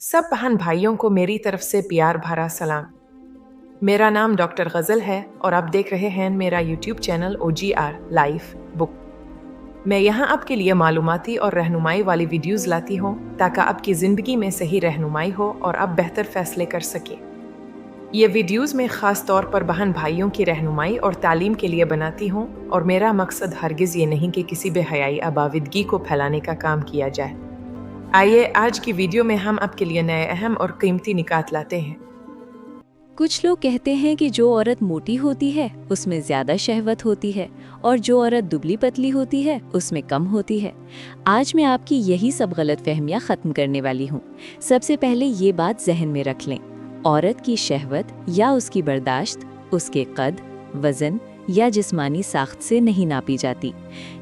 सब बहन भाइयों को मेरी तरफ से प्यार भरा सलाम। मेरा नाम डॉक्टर गज़ल है और आप देख रहे हैं मेरा YouTube channel OGR life book. मैं यहाँ आपके लिए मालूमाती और रहनुमाई वाली वीडियोज़ लाती हूँ ताकि आपकी ज़िंदगी में सही रहनुमाई हो और आप बेहतर फैसले कर सकें। ये वीडियोज़ मैं ख़ास तौर पर बहन भाइयों की रहनुमाई और तालीम के लिए बनाती हूँ और मेरा मकसद हरगिज़ ये नहीं कि किसी बेहयाई आबाविदगी को फैलाने का काम किया जाए। आइए आज की वीडियो में हम आपके लिए नए अहम और कीमती निकात लाते हैं। कुछ लोग कहते हैं कि जो औरत मोटी होती है उसमें ज्यादा शहवत होती है और जो औरत दुबली पतली होती है उसमें कम होती है। आज मैं आपकी यही सब गलतफहमियां खत्म करने वाली हूँ। सबसे पहले ये बात जहन में रख लें, औरत की शहवत या उसकी बर्दाश्त उसके कद, वजन या जिस्मानी साख्त से नहीं नापी जाती।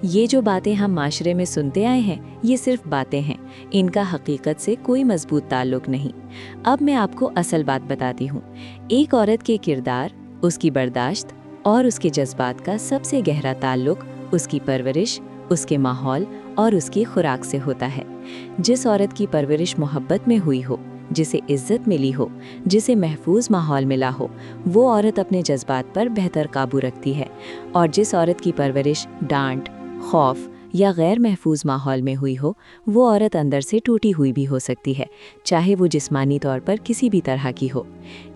ये जो बातें हम माशरे में सुनते आए हैं ये सिर्फ बातें हैं, इनका हकीकत से कोई मजबूत ताल्लुक नहीं। अब मैं आपको असल बात बताती हूँ। एक औरत के किरदार, उसकी बर्दाश्त और उसके जज्बात का सबसे गहरा ताल्लुक उसकी परवरिश, उसके माहौल और उसकी खुराक से होता है। जिस औरत की परवरिश मोहब्बत में हुई हो, जिसे इज्जत मिली हो, जिसे महफूज माहौल मिला हो, वो औरत अपने जज्बात पर बेहतर काबू रखती है। और जिस औरत की परवरिश डांट, खौफ या गैर महफूज माहौल में हुई हो, वो औरत अंदर से टूटी हुई भी हो सकती है, चाहे वो जिस्मानी तौर पर किसी भी तरह की हो।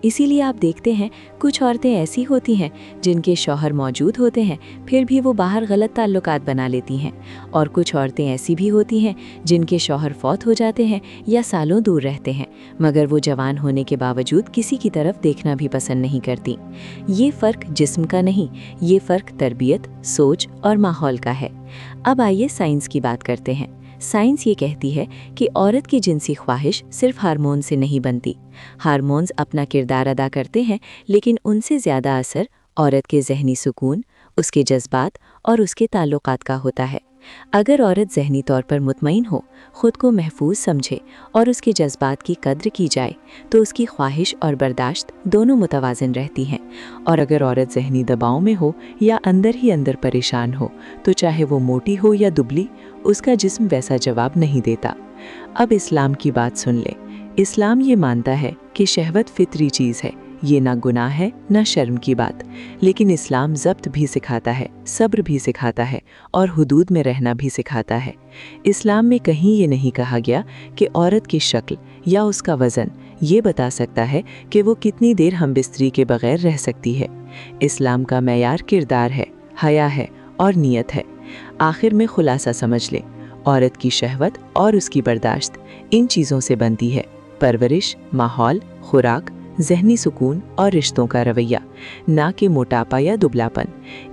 इसीलिए आप देखते हैं कुछ औरतें ऐसी होती हैं जिनके शौहर मौजूद होते हैं फिर भी वो बाहर गलत ताल्लुकात बना लेती हैं, और कुछ औरतें ऐसी भी होती हैं जिनके शौहर फौत हो जाते हैं या सालों दूर रहते हैं, मगर वो जवान होने के बावजूद किसी की तरफ देखना भी पसंद नहीं करती। ये फ़र्क जिस्म का नहीं, ये फ़र्क तरबियत, सोच और माहौल का है। अब आइए साइंस की बात करते हैं। साइंस ये कहती है कि औरत की जिनसी ख्वाहिश सिर्फ हार्मोन से नहीं बनती। हार्मोन्स अपना किरदार अदा करते हैं, लेकिन उनसे ज़्यादा असर औरत के ज़हनी सुकून, उसके जज्बात और उसके ताल्लुकात का होता है। अगर औरत ज़हनी तौर पर मुतमईन हो, ख़ुद को महफूज समझे और उसके जज्बात की कद्र की जाए, तो उसकी ख्वाहिश और बर्दाश्त दोनों मुतवाज़िन रहती हैं। और अगर औरत ज़हनी दबाव में हो या अंदर ही अंदर परेशान हो, तो चाहे वो मोटी हो या दुबली, उसका जिस्म वैसा जवाब नहीं देता। अब इस्लाम की बात सुन ले। इस्लाम ये मानता है कि शहवत फितरी चीज़ है, ये ना गुनाह है ना शर्म की बात। लेकिन इस्लाम ज़ब्त भी सिखाता है, सब्र भी सिखाता है और हुदूद में रहना भी सिखाता है। इस्लाम में कहीं ये नहीं कहा गया कि औरत की शक्ल या उसका वज़न ये बता सकता है कि वो कितनी देर हमबिस्तरी के बगैर रह सकती है। इस्लाम का मेयार किरदार है, हया है और नियत है। आखिर में खुलासा समझ ले, औरत की शहवत और उसकी बर्दाश्त इन चीज़ों से बनती है: परवरिश, माहौल, खुराक, ज़हनी सुकून और रिश्तों का रवैया, ना कि मोटापा या दुबलापन।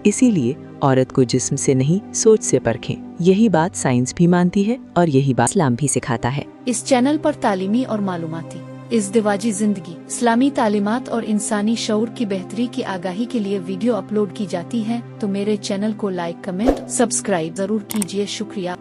इसीलिए औरत को जिस्म से नहीं सोच से परखें। यही बात साइंस भी मानती है और यही बात इस्लाम भी सिखाता है। इस चैनल पर तालीमी और मालूमाती, इज़्दिवाजी ज़िंदगी, इस्लामी तालीमात और इंसानी शऊर की बेहतरी की आगाही के लिए वीडियो अपलोड की जाती है, तो मेरे चैनल को लाइक, कमेंट, सब्सक्राइब जरूर कीजिए। शुक्रिया।